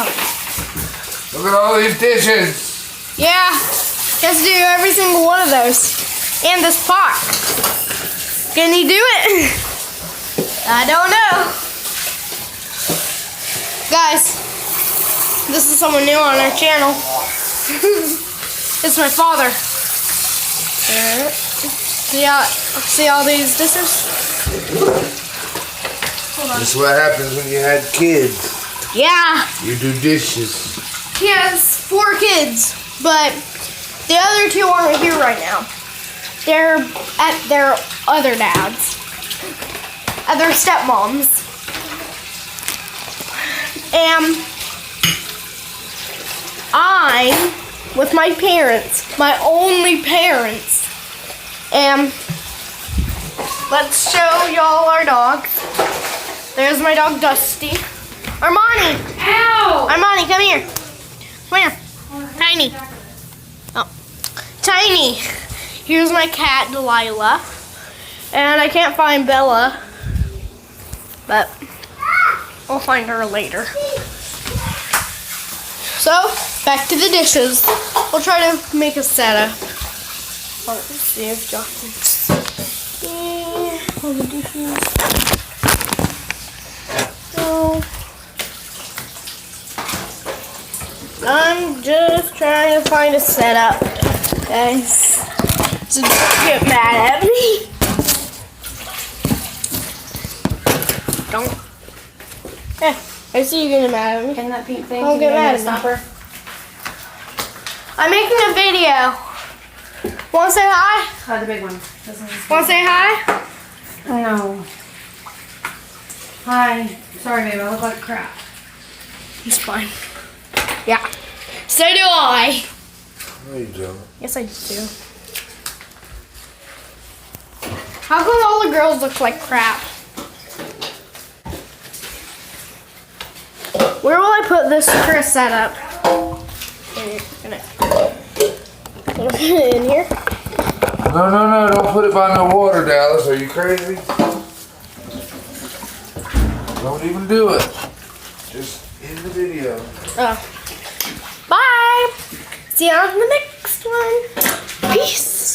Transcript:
Look at all these dishes. Yeah, he has to do every single one of those. And this pot. Can he do it? I don't know. Guys, this is someone new on our channel. It's my father. See all these dishes? This is what happens when you had kids. Yeah. You do dishes. He has 4 kids, but the other 2 aren't here right now. They're at their other dads, at their stepmoms. And I'm with my parents, my only parents. And let's show y'all our dog. There's my dog Dusty. Armani! Ow! Armani, come here. Come here. Tiny. Oh. Tiny. Here's my cat, Delilah. And I can't find Bella. But I'll find her later. So, back to the dishes. We'll try to make a setup. Let's see if y'all can see all the dishes. So, I'm just trying to find a setup, guys. So don't get mad at me. Don't. Yeah, I see you getting mad at me. And that pink thing. Don't get mad at me. Stopper. I'm making a video. Want to say hi? Oh, the big one. Want to say hi? No. Hi. Sorry, babe. I look like crap. It's fine. Yeah. So do I. No, you don't. Yes, I do. How come all the girls look like crap? Where will I put this for a setup? Put it in here. No, don't put it by no water, Dallas. Are you crazy? Don't even do it. Just in the video. Oh. Bye. See you on the next one. Peace.